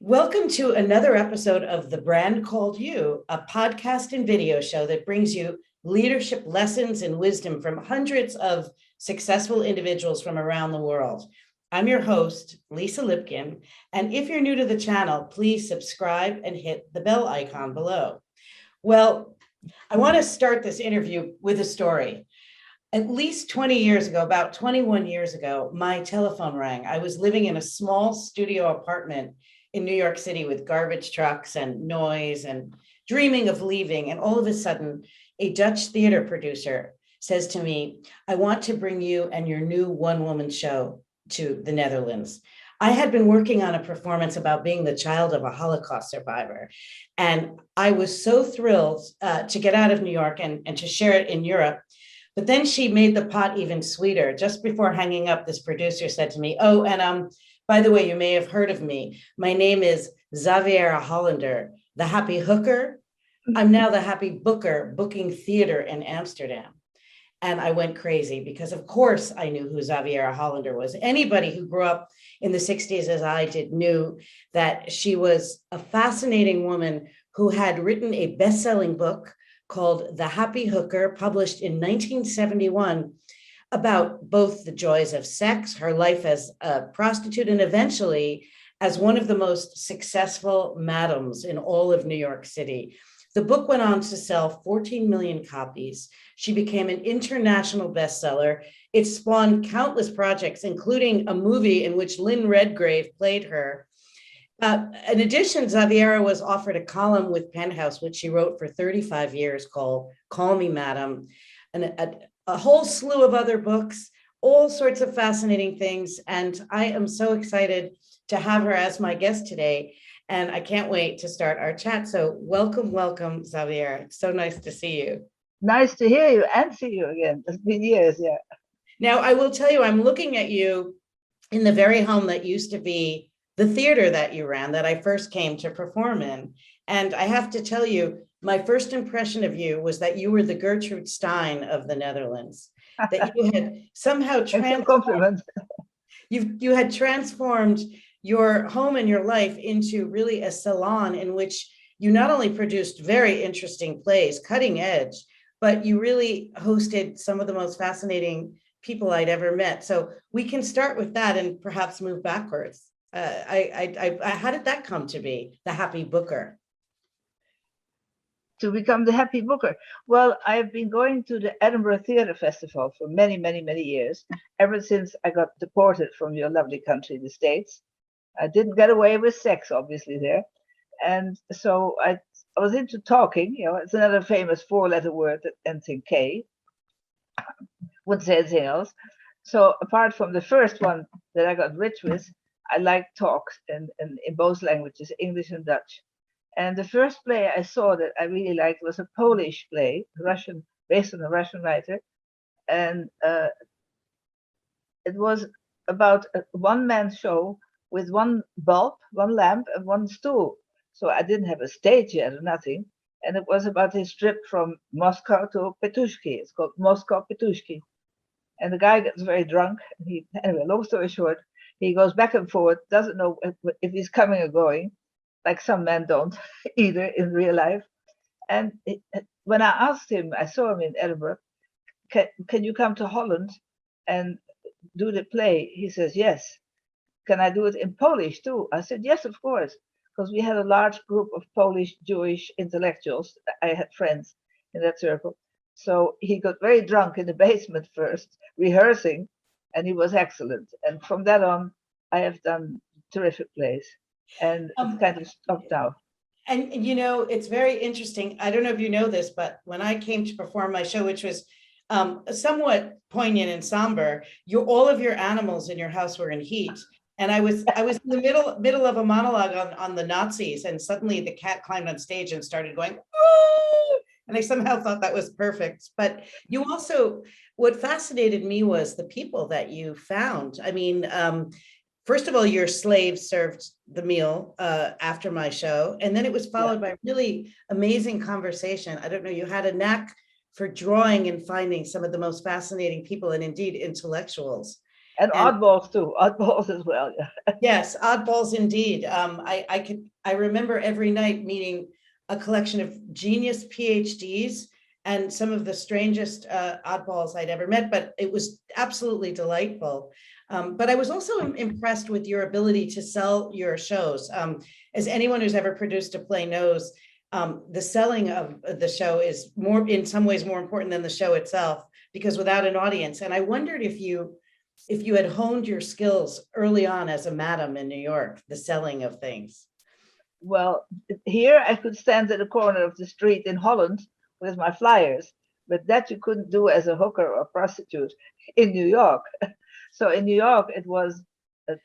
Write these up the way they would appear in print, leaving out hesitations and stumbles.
Welcome to another episode of The Brand Called You, a podcast and video show that brings you leadership lessons and wisdom from hundreds of successful individuals from around the world. I'm your host, Lisa Lipkin, and if you're new to the channel, please subscribe and hit the bell icon below. Well, I want to start this interview with a story. At least 20 years ago, about 21 years ago, my telephone rang. I was living in a small studio apartment in New York City with garbage trucks and noise and dreaming of leaving. And all of a sudden, a Dutch theater producer says to me, I want to bring you and your new one-woman show to the Netherlands. I had been working on a performance about being the child of a Holocaust survivor. And I was so thrilled to get out of New York and to share it in Europe. But then she made the pot even sweeter. Just before hanging up, this producer said to me, oh, and by the way, you may have heard of me. My name is Xaviera Hollander, the happy hooker. I'm now the happy booker, booking theater in Amsterdam. And I went crazy because, of course, I knew who Xaviera Hollander was. Anybody who grew up in the 60s as I did knew that she was a fascinating woman who had written a best-selling book called The Happy Hooker, published in 1971, about both the joys of sex, her life as a prostitute, and eventually as one of the most successful madams in all of New York City. The book went on to sell 14 million copies. She became an international bestseller. It spawned countless projects, including a movie in which Lynn Redgrave played her. In addition, Xaviera was offered a column with Penthouse, which she wrote for 35 years, called Call Me Madam, and a whole slew of other books, all sorts of fascinating things. And I am so excited to have her as my guest today. And I can't wait to start our chat. So welcome, Xaviera. It's so nice to see you. Nice to hear you and see you again. It's been years, yeah. Now, I will tell you, I'm looking at you in the very home that used to be the theater that you ran, that I first came to perform in. And I have to tell you, my first impression of you was that you were the Gertrude Stein of the Netherlands, that you had somehow transformed, you had transformed your home and your life into really a salon in which you not only produced very interesting plays, cutting edge, but you really hosted some of the most fascinating people I'd ever met. So we can start with that and perhaps move backwards. How did that come to be, the happy booker? To become the happy booker. Well, I've been going to the Edinburgh Theatre Festival for many, many, many years, ever since I got deported from your lovely country, the States. I didn't get away with sex, obviously, there. And so I was into talking, it's another famous four-letter word that ends in K. Wouldn't say anything else. So apart from the first one that I got rich with, I like talks in both languages, English and Dutch. And the first play I saw that I really liked was a Polish play, Russian, based on a Russian writer. And it was about a one-man show with one bulb, one lamp, and one stool. So I didn't have a stage yet or nothing. And it was about his trip from Moscow to Petushki. It's called Moscow Petushki. And the guy gets very drunk. Anyway, long story short, he goes back and forth, doesn't know if he's coming or going, like some men don't either in real life. And when I asked him, I saw him in Edinburgh, can you come to Holland and do the play? He says, yes. Can I do it in Polish too? I said, yes, of course, because we had a large group of Polish Jewish intellectuals. I had friends in that circle. So he got very drunk in the basement first, rehearsing, and he was excellent. And from that on, I have done terrific plays. And it's kind of stopped now. And it's very interesting. I don't know if you know this, but when I came to perform my show, which was somewhat poignant and somber, all of your animals in your house were in heat. And I was in the middle of a monologue on the Nazis, and suddenly the cat climbed on stage and started going, "Woo!" And I somehow thought that was perfect. But you also, what fascinated me was the people that you found. I mean, first of all, your slave served the meal after my show, and then it was followed by a really amazing conversation. I don't know, you had a knack for drawing and finding some of the most fascinating people, and indeed intellectuals. And oddballs too, oddballs as well. Yeah. Yes, oddballs indeed. I remember every night meeting a collection of genius PhDs and some of the strangest oddballs I'd ever met, but it was absolutely delightful. But I was also impressed with your ability to sell your shows. As anyone who's ever produced a play knows, the selling of the show is more, in some ways, more important than the show itself, because without an audience. And I wondered if you had honed your skills early on as a madam in New York, the selling of things. Well, here I could stand at the corner of the street in Holland with my flyers, but that you couldn't do as a hooker or prostitute in New York. So in New York, it was a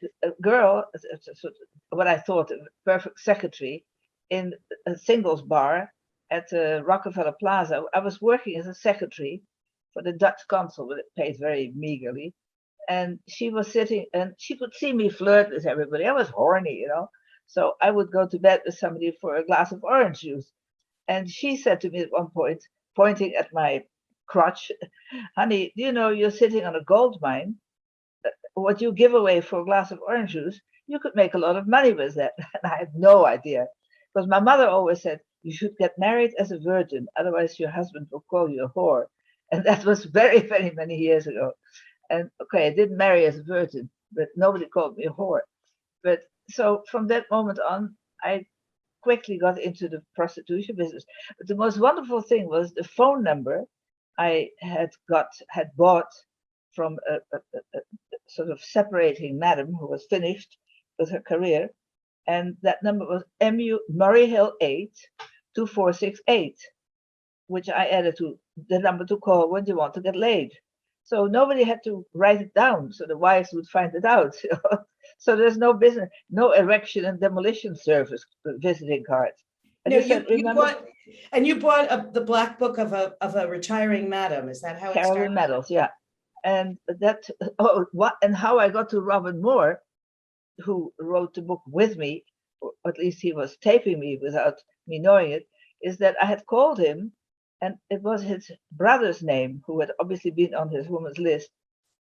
girl, what I thought a perfect secretary, in a singles bar at Rockefeller Plaza. I was working as a secretary for the Dutch consul, but it paid very meagerly. And she was sitting, and she could see me flirt with everybody. I was horny, you know. So I would go to bed with somebody for a glass of orange juice. And she said to me at one point, pointing at my crotch, honey, do you know you're sitting on a gold mine? What you give away for a glass of orange juice, you could make a lot of money with that. And I had no idea. Because my mother always said, you should get married as a virgin, otherwise your husband will call you a whore. And that was very, very many years ago. And okay, I didn't marry as a virgin, but nobody called me a whore. But so from that moment on, I quickly got into the prostitution business. But the most wonderful thing was the phone number I had bought from a sort of separating madam who was finished with her career. And that number was MU Murray Hill 8 2468, which I added to the number to call when you want to get laid. So nobody had to write it down, so the wives would find it out. So there's no business, no erection and demolition service visiting cards. No, you bought the black book of a retiring madam. Is that how it started? Carolyn Medals, yeah. And that and how I got to Robin Moore, who wrote the book with me, or at least he was taping me without me knowing it, is that I had called him, and it was his brother's name, who had obviously been on his woman's list.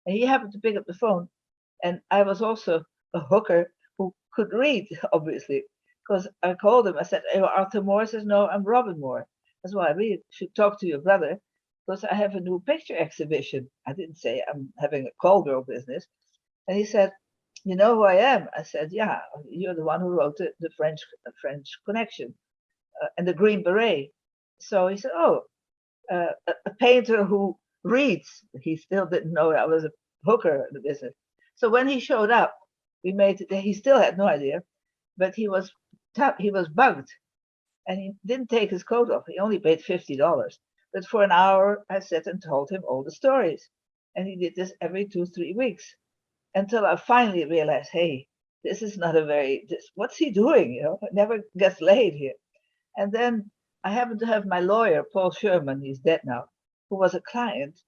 And he happened to pick up the phone. And I was also a hooker who could read, obviously, because I called him. I said, hey, Arthur Moore. Says, no, I'm Robin Moore. That's why I really should talk to your brother, because I have a new picture exhibition. I didn't say I'm having a call girl business. And he said, you know who I am? I said, yeah, you're the one who wrote the French Connection and the Green Beret. So he said, oh, a painter who reads. He still didn't know I was a hooker in the business. So when he showed up, we made it. He still had no idea, but he was bugged, and he didn't take his coat off. He only paid $50. But for an hour, I sat and told him all the stories, and he did this every 2-3 weeks, until I finally realized, hey, this is not what's he doing? You know, never gets laid here. And then I happened to have my lawyer, Paul Sherman, he's dead now, who was a client,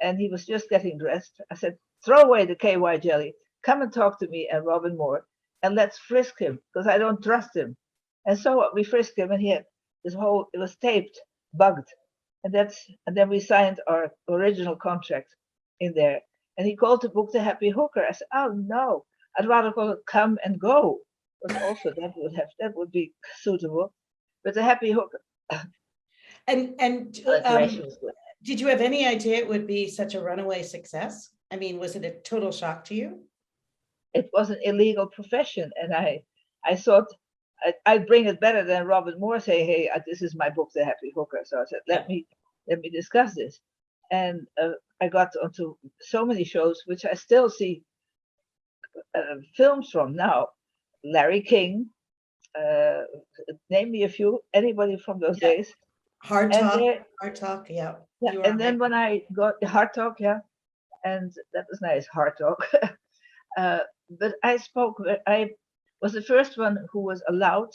and he was just getting dressed. I said, throw away the KY jelly, come and talk to me and Robin Moore, and let's frisk him, because I don't trust him. And so we frisked him, and he had it was taped, bugged. And then we signed our original contract in there. And he called the book The Happy Hooker. I said, oh no, I'd rather call it Come and Go. But also that would be suitable. But The Happy Hooker. And did you have any idea it would be such a runaway success? I mean, was it a total shock to you? It was an illegal profession, and I thought I'd bring it better than Robin Moore say, hey, this is my book, The Happy Hooker. So I said, let me discuss this. And I got onto so many shows, which I still see films from now. Larry King, name me a few, anybody from those days. Hard Talk, yeah. And then when I got Hard Talk, yeah, and that was nice, Hard Talk. But I was the first one who was allowed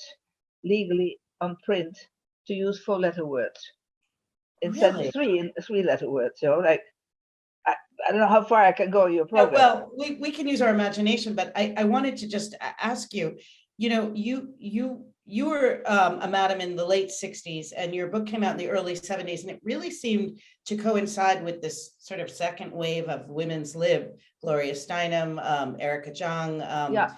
legally on print to use 4-letter words instead of 3-letter words. You know, like I don't know how far I can go in your program. Well, we can use our imagination, but I wanted to just ask you, you know, you you were a madam in the late 60s, and your book came out in the early 70s, and it really seemed to coincide with this sort of second wave of women's lib, Gloria Steinem, Erica Jong. Yeah.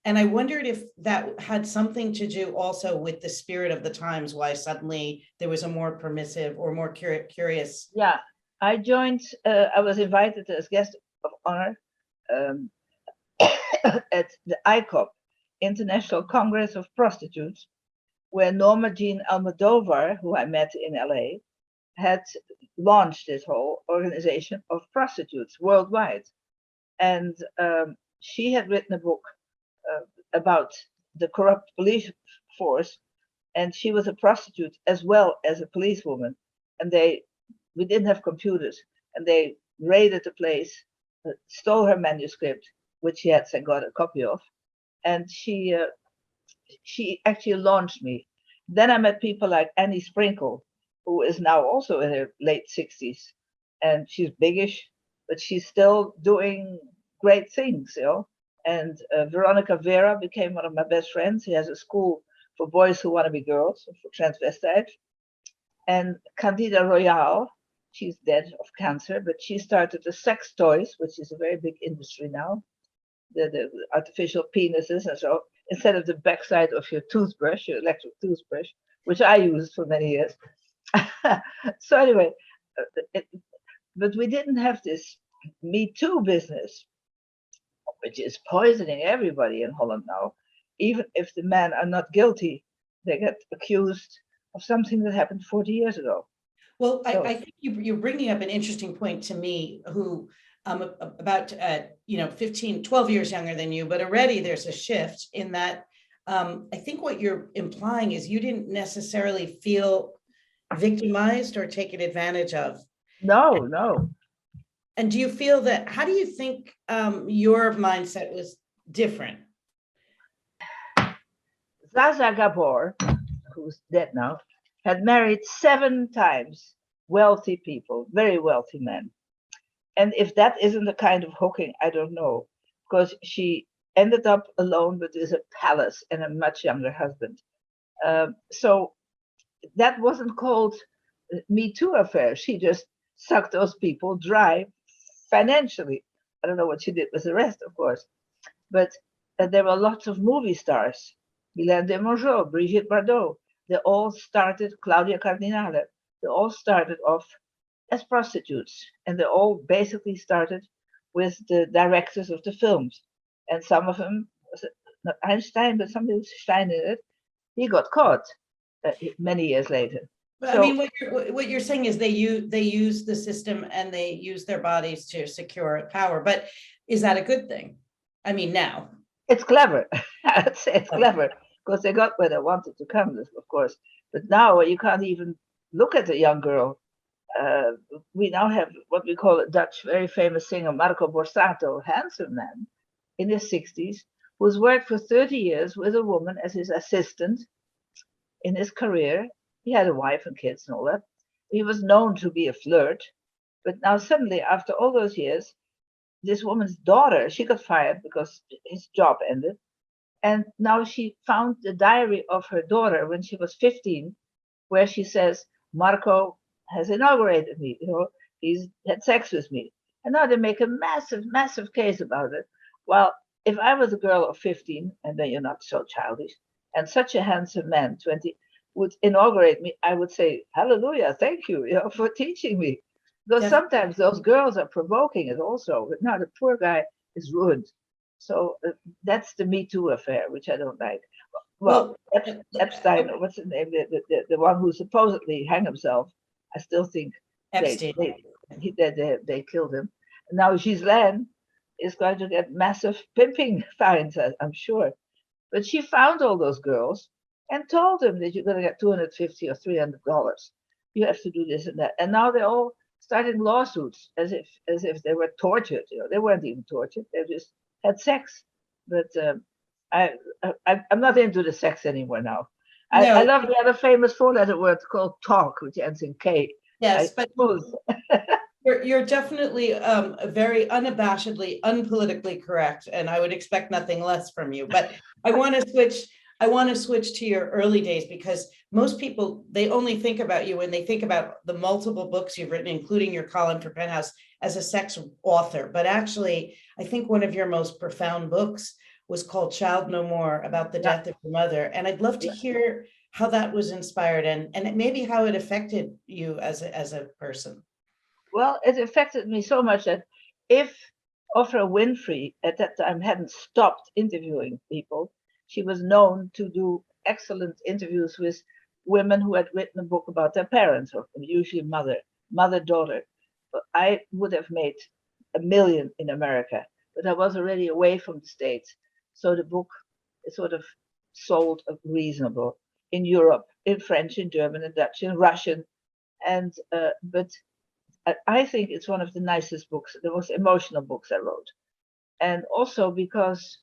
And I wondered if that had something to do also with the spirit of the times, why suddenly there was a more permissive or more curious. Yeah, I joined, I was invited as guest of honor um, at the ICOP, International Congress of Prostitutes, where Norma Jean Almodovar, who I met in LA, had launched this whole organization of prostitutes worldwide. And she had written a book about the corrupt police force, and she was a prostitute as well as a policewoman. And we didn't have computers, and they raided the place, stole her manuscript, which she had got a copy of, and she actually launched me. Then I met people like Annie Sprinkle, who is now also in her late 60s, and she's biggish, but she's still doing great things, you know. And Veronica Vera became one of my best friends. She has a school for boys who want to be girls, for transvestites. And Candida Royale, she's dead of cancer, but she started the sex toys, which is a very big industry now, the artificial penises. And so instead of the backside of your toothbrush, your electric toothbrush, which I used for many years. So anyway, but we didn't have this Me Too business, which is poisoning everybody in Holland now. Even if the men are not guilty, they get accused of something that happened 40 years ago. Well, I think you're bringing up an interesting point to me, who about 15, 12 years younger than you, but already there's a shift in that. I think what you're implying is you didn't necessarily feel victimized or taken advantage of. No. And do you feel that, how do you think your mindset was different? Zaza Gabor, who's dead now, had married 7 times wealthy people, very wealthy men. And if that isn't the kind of hooking, I don't know, because she ended up alone with a palace and a much younger husband. So that wasn't called Me Too affair. She just sucked those people dry financially. I don't know what she did with the rest, of course. But there were lots of movie stars. Guylaine de Mongeau, Brigitte Bardot. They all started, Claudia Cardinale, they all started off as prostitutes. And they all basically started with the directors of the films. And some of them, not Einstein, but somebody with Stein in it, he got caught many years later. But so, I mean, what you're saying is they use the system and they use their bodies to secure power. But is that a good thing? I mean, now. It's clever. I'd say it's clever because they got where they wanted to come, of course. But now you can't even look at a young girl. We now have what we call a Dutch, very famous singer, Marco Borsato, handsome man in his 60s, who's worked for 30 years with a woman as his assistant in his career. He had a wife and kids and all that. He was known to be a flirt. But now suddenly, after all those years, this woman's daughter, she got fired because his job ended. And now she found the diary of her daughter when she was 15, where she says, Marco has inaugurated me, he's had sex with me. And now they make a massive, massive case about it. Well, if I was a girl of 15, and then you're not so childish, and such a handsome man, 20, would inaugurate me, I would say, hallelujah, thank you, for teaching me. Because sometimes those girls are provoking it also, but now the poor guy is ruined. So that's the Me Too affair, which I don't like. Well, Epstein, what's his name, the one who supposedly hanged himself, I still think Epstein. They killed him. And now Ghislaine is going to get massive pimping fines, I'm sure. But she found all those girls and told them that you're going to get $250 or $300. You have to do this and that. And now they're all starting lawsuits as if they were tortured. They weren't even tortured. They just had sex. But I'm not into the sex anymore now. No. I love the other famous 4-letter word called talk, which ends in K. Yes, but you're definitely very unabashedly, unpolitically correct, and I would expect nothing less from you. But I want to switch I want to switch to your early days because most people, they only think about you when they think about the multiple books you've written, including your column for Penthouse, as a sex author. But actually, I think one of your most profound books was called Child No More, about the Yeah, death of your mother. And I'd love to yeah. hear how that was inspired and maybe how it affected you as a person. Well, it affected me so much that if Oprah Winfrey at that time hadn't stopped interviewing people, she was known to do excellent interviews with women who had written a book about their parents, or usually mother-daughter. But I would have made 1 million in America, but I was already away from the States. So the book is sort of sold reasonable in Europe, in French, in German, in Dutch, in Russian. And but I think it's one of the nicest books, the most emotional books I wrote. And also because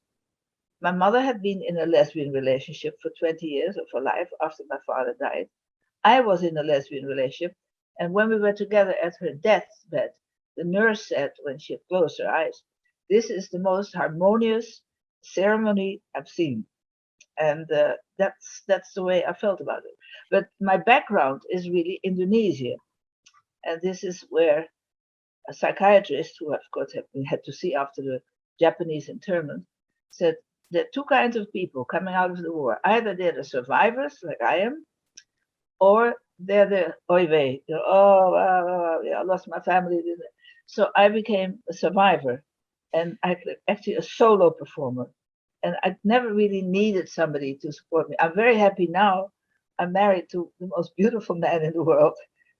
my mother had been in a lesbian relationship for 20 years of her life after my father died. I was in a lesbian relationship. And when we were together at her deathbed, the nurse said when she had closed her eyes, "This is the most harmonious ceremony I've seen." And that's the way I felt about it. But my background is really Indonesia. And this is where a psychiatrist, who of course had to see after the Japanese internment, said there are two kinds of people coming out of the war. Either they're the survivors, like I am, or they're the oy vey. Yeah, I lost my family. So I became a survivor, and I actually a solo performer. And I never really needed somebody to support me. I'm very happy now. I'm married to the most beautiful man in the world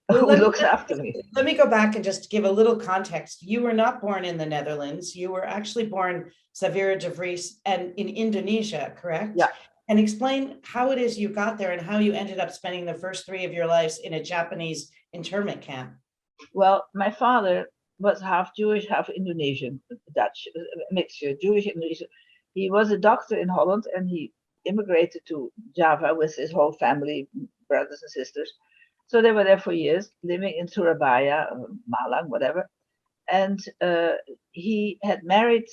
Well, who looks after me. let me go back and just give a little context. You were not born in the Netherlands. You were actually born, Xaviera de Vries, and in Indonesia, correct? Yeah. And explain how it is you got there and how you ended up spending the first 3 of your lives in a Japanese internment camp. Well, my father was half Jewish, half Indonesian, Dutch mixture, Jewish Indonesian. He was a doctor in Holland, and he immigrated to Java with his whole family, brothers and sisters. So they were there for years, living in Surabaya, Malang, whatever. And he had married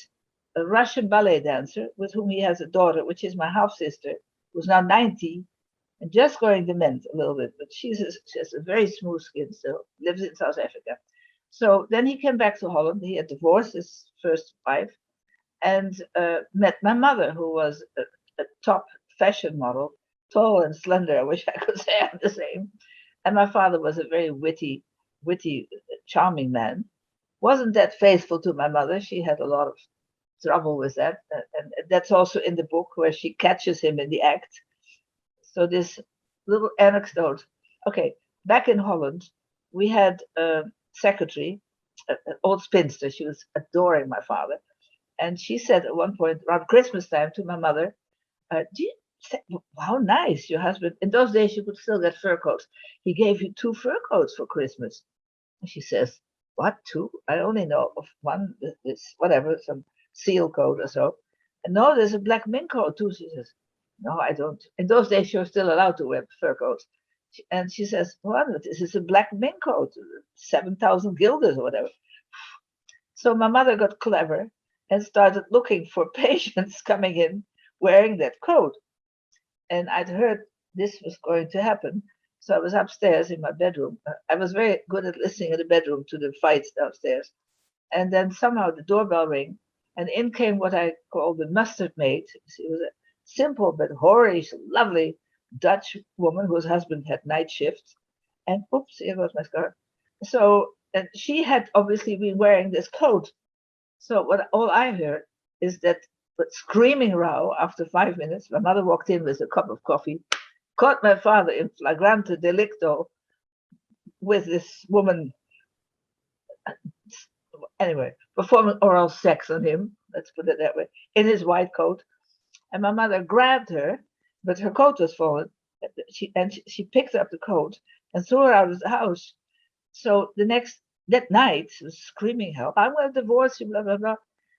a Russian ballet dancer with whom he has a daughter, which is my half sister, who's now 90 and just going dement a little bit. But she has a very smooth skin still, lives in South Africa. So then he came back to Holland. He had divorced his first wife and met my mother, who was a top fashion model, tall and slender. I wish I could say I'm the same. And my father was a very witty, charming man. Wasn't that faithful to my mother. She had a lot of trouble with that. And that's also in the book where she catches him in the act. So this little anecdote. Okay, back in Holland, we had a secretary, an old spinster. She was adoring my father. And she said at one point around Christmas time to my mother, do you how nice your husband. In those days, you could still get fur coats. He gave you 2 fur coats for Christmas. And she says, "What, 2? I only know of one, this, whatever, some seal coat or so. And no, there's a black mink coat too." She says, "No, I don't." In those days, you were still allowed to wear fur coats. And she says, "What? This is a black mink coat, 7,000 guilders or whatever." So my mother got clever and started looking for patients coming in wearing that coat. And I'd heard this was going to happen. So I was upstairs in my bedroom. I was very good at listening in the bedroom to the fights downstairs. And then somehow the doorbell rang, and in came what I call the mustard maid. She was a simple but whorish, lovely Dutch woman whose husband had night shifts. And oops, here goes my scarf. So and she had obviously been wearing this coat. So what all I heard is that but screaming row after 5 minutes. My mother walked in with a cup of coffee, caught my father in flagrante delicto with this woman, anyway, performing oral sex on him, let's put it that way, in his white coat. And my mother grabbed her, but her coat was fallen. She picked up the coat and threw her out of the house. So that night, she was screaming hell, "I'm going to divorce you, blah, blah, blah."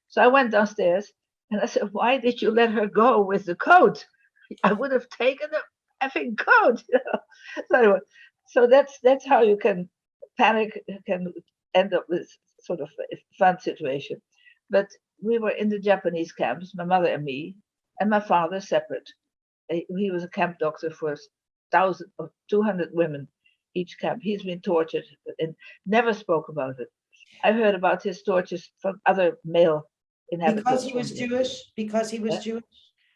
So I went downstairs and I said, "Why did you let her go with the coat? I would have taken the effing coat." So anyway, so that's how you can panic, can end up with sort of a fun situation. But we were in the Japanese camps, my mother and me, and my father separate. he was a camp doctor for 1,200 women each camp. He's been tortured and never spoke about it. I heard about his tortures from other male Because inhabitants he from was there. Jewish, because he was Uh, Jewish,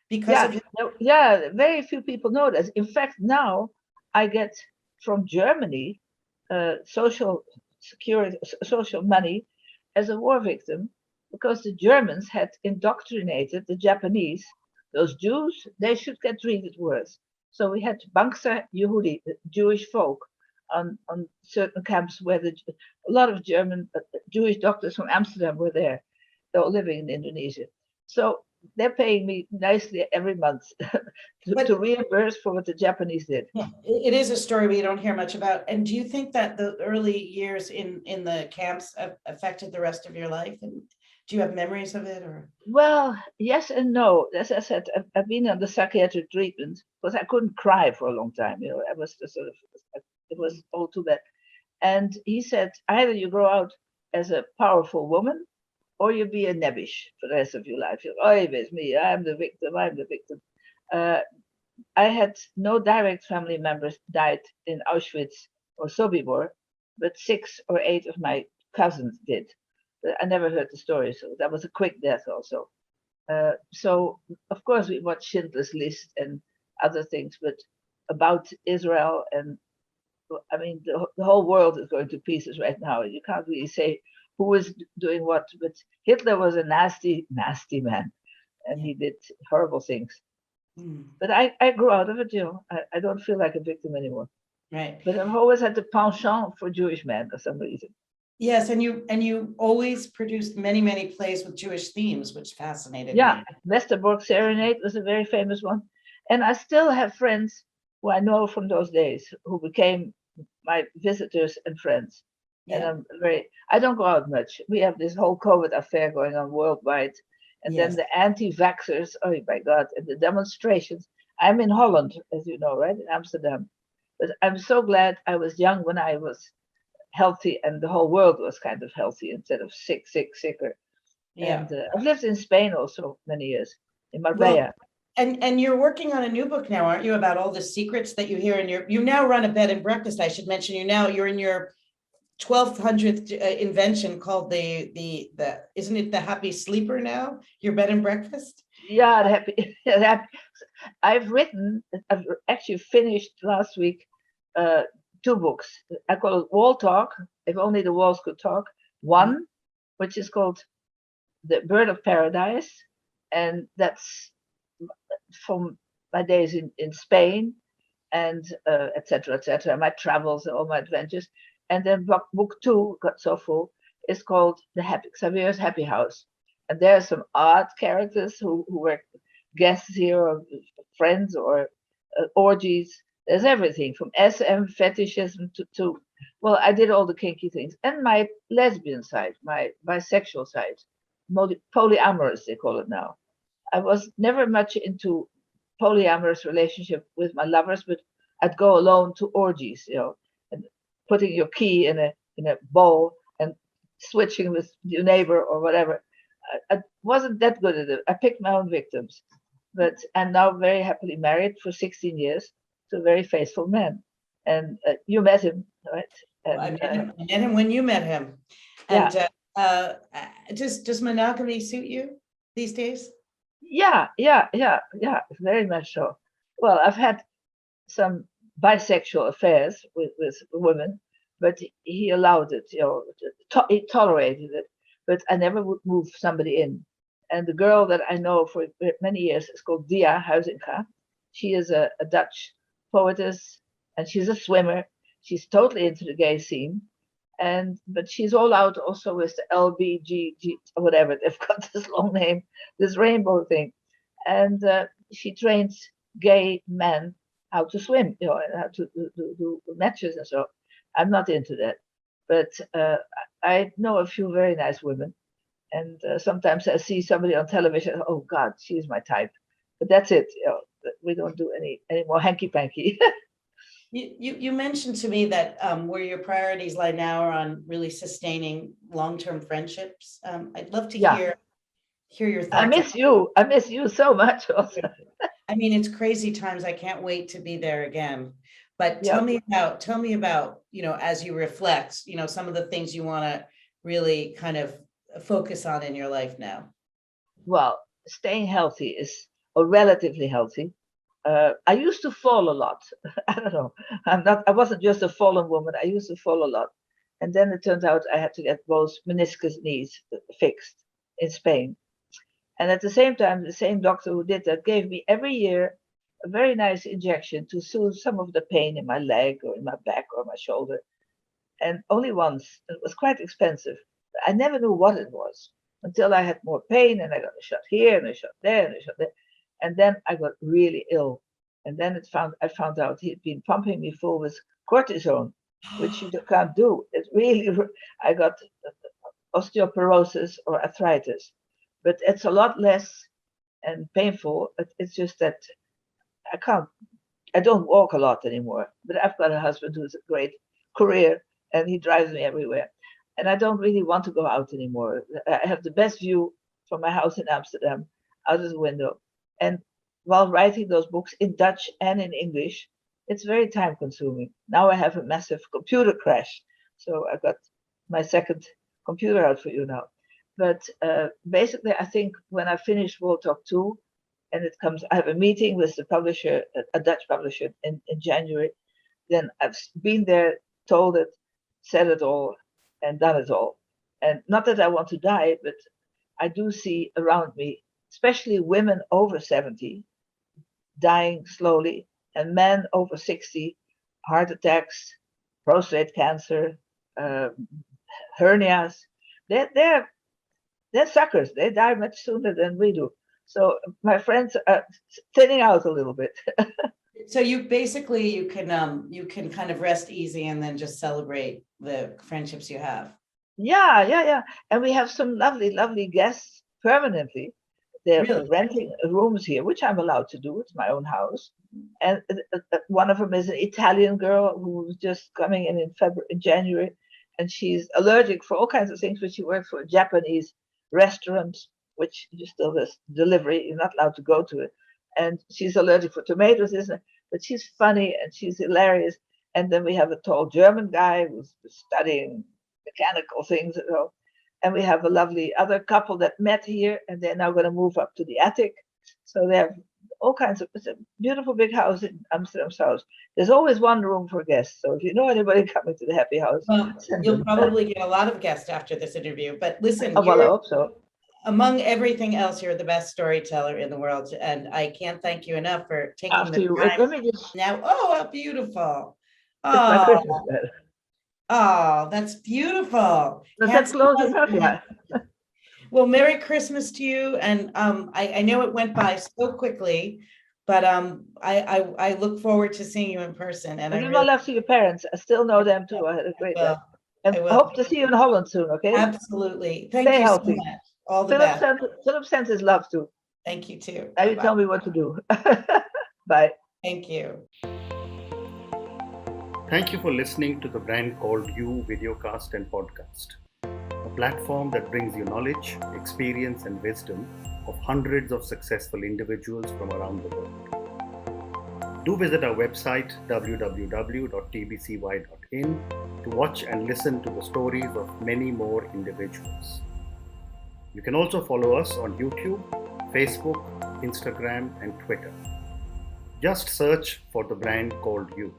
because of yeah, his, no, yeah, very few people know this. In fact, now I get from Germany social security, social money as a war victim because the Germans had indoctrinated the Japanese. Those Jews, they should get treated worse. So we had Bangsa Yehudi, the Jewish folk, on certain camps where a lot of German Jewish doctors from Amsterdam were there. They were living in Indonesia. So they're paying me nicely every month to but reimburse for what the Japanese did. yeah, it is a story we don't hear much about. And do you think that the early years in the camps affected the rest of your life? And do you have memories of it or? Well, yes and no. As I said, I've been on the psychiatric treatment because I couldn't cry for a long time. I was just sort of, it was all too bad. And he said, either you grow out as a powerful woman or you be a nebbish for the rest of your life. Oh, it's me. I'm the victim. I'm the victim. Uh, I had no direct family members died in Auschwitz or Sobibor, but 6 or 8 of my cousins did. I never heard the story, so that was a quick death also. So of course we watched Schindler's List and other things, but about Israel and I mean the whole world is going to pieces right now. You can't really say who is doing what, but Hitler was a nasty, nasty man, and he did horrible things. Mm, But I grew out of it, I don't feel like a victim anymore. right. But I've always had the penchant for Jewish men for some reason. Yes, and you always produced many, many plays with Jewish themes, which fascinated Yeah, me. Westerbork Serenade was a very famous one. And I still have friends who I know from those days who became my visitors and friends. And Yeah. I don't go out much. We have this whole COVID affair going on worldwide. And then Yes. the anti vaxxers, oh my God, and the demonstrations. I'm in Holland, as you know, right? In Amsterdam. But I'm so glad I was young when I was healthy and the whole world was kind of healthy instead of sicker. Yeah. And I've lived in Spain also many years, in Well, Marbella. and you're working on a new book now, aren't you? About all the secrets that you hear in you now run a bed and breakfast. I should mention you're in your 1200th invention called the isn't it the Happy Sleeper now? Your bed and breakfast. Yeah, happy, happy. I've actually finished last week uh, 2 books. I call it Wall Talk, If Only the Walls Could Talk. One, which is called The Bird of Paradise, and that's from my days in Spain and etc., my travels and all my adventures. And then book 2 got so full is called Xavier's Happy House. And there are some odd characters who were guests here or friends or orgies. There's everything from SM fetishism to well, I did all the kinky things. And my lesbian side, my bisexual side, polyamorous, they call it now. I was never much into polyamorous relationship with my lovers, but I'd go alone to orgies, and putting your key in a bowl and switching with your neighbor or whatever. I wasn't that good at it. I picked my own victims, but I'm now very happily married for 16 years to a very faithful man. And you met him, right? Well, I And met him. I met him when you met him. yeah, And uh, does monogamy suit you these days? yeah, very much so. Well, I've had some bisexual affairs with women, but he allowed it, he tolerated it, but I never would move somebody in. And the girl that I know for many years is called Dia Huizinga. She is a Dutch poetess and she's a swimmer. She's totally into the gay scene. But she's all out also with the LBGG or whatever they've got this long name, this rainbow thing, and she trains gay men how to swim, and how to do matches and so. I'm not into that, but I know a few very nice women, and sometimes I see somebody on television. Oh God, she's my type, but that's it. We don't do any more hanky panky. You mentioned to me that where your priorities lie now are on really sustaining long-term friendships. I'd love to Yeah, hear your I thoughts. miss you. I miss you so much. Also, I mean, it's crazy times. I can't wait to be there again. But Yeah. tell me about, as you reflect, some of the things you want to really kind of focus on in your life now. Well, staying healthy is, or relatively healthy. I used to fall a lot. I don't know. I wasn't just a fallen woman. I used to fall a lot. And then it turned out I had to get both meniscus knees fixed in Spain. And at the same time, the same doctor who did that gave me every year a very nice injection to soothe some of the pain in my leg or in my back or my shoulder. And only once. It was quite expensive. I never knew what it was until I had more pain and I got a shot here and a shot there and a shot there. And then I got really ill. And then I found out he'd been pumping me full with cortisone, which you can't do. It really, I got osteoporosis or arthritis, but it's a lot less and painful. It's just that I don't walk a lot anymore, but I've got a husband who's a great courier and he drives me everywhere. And I don't really want to go out anymore. I have the best view from my house in Amsterdam out of the window. And while writing those books in Dutch and in English, it's very time consuming. Now I have a massive computer crash. So I got my second computer out for you now. But basically, I think when I finish World Talk 2, and I have a meeting with the publisher, a Dutch publisher in January, then I've been there, told it, said it all, and done it all. And not that I want to die, but I do see around me, especially women over 70, dying slowly, and men over 60, heart attacks, prostate cancer, hernias. They're suckers. They die much sooner than we do. So my friends are thinning out a little bit. So you can kind of rest easy and then just celebrate the friendships you have. Yeah. And we have some lovely guests permanently. They're Really? renting rooms here, which I'm allowed to do. It's my own house. And one of them is an Italian girl who was just coming in January, and she's allergic for all kinds of things, but she works for a Japanese restaurant, which you still have delivery. You're not allowed to go to it. And she's allergic for tomatoes, isn't it? But she's funny and she's hilarious. And then we have a tall German guy who's studying mechanical things, And we have a lovely other couple that met here, and they're now going to move up to the attic. So they have all kinds of, it's a beautiful big house in Amsterdam South. There's always one room for guests. So if you know anybody coming to the happy house, you'll probably get a lot of guests after this interview. But listen, I hope so. Among everything else, you're the best storyteller in the world, and I can't thank you enough for taking the time. Let me just now. Oh, how beautiful! It's my Christmas bed. Oh, that's beautiful. That's close enough, yeah. Well, Merry Christmas to you, and I know it went by so quickly, but I look forward to seeing you in person. And give my love to your parents. I still know them too. I had a great time. And I hope to see you in Holland soon. Okay. Absolutely. Thank you healthy. So much. All the best. Philip sends his love too. Thank you too. Now you tell me what to do. Bye. Thank you. Thank you for listening to the Brand Called You videocast and podcast, a platform that brings you knowledge, experience, and wisdom of hundreds of successful individuals from around the world. Do visit our website www.tbcy.in to watch and listen to the stories of many more individuals. You can also follow us on YouTube, Facebook, Instagram, and Twitter. Just search for the Brand Called You.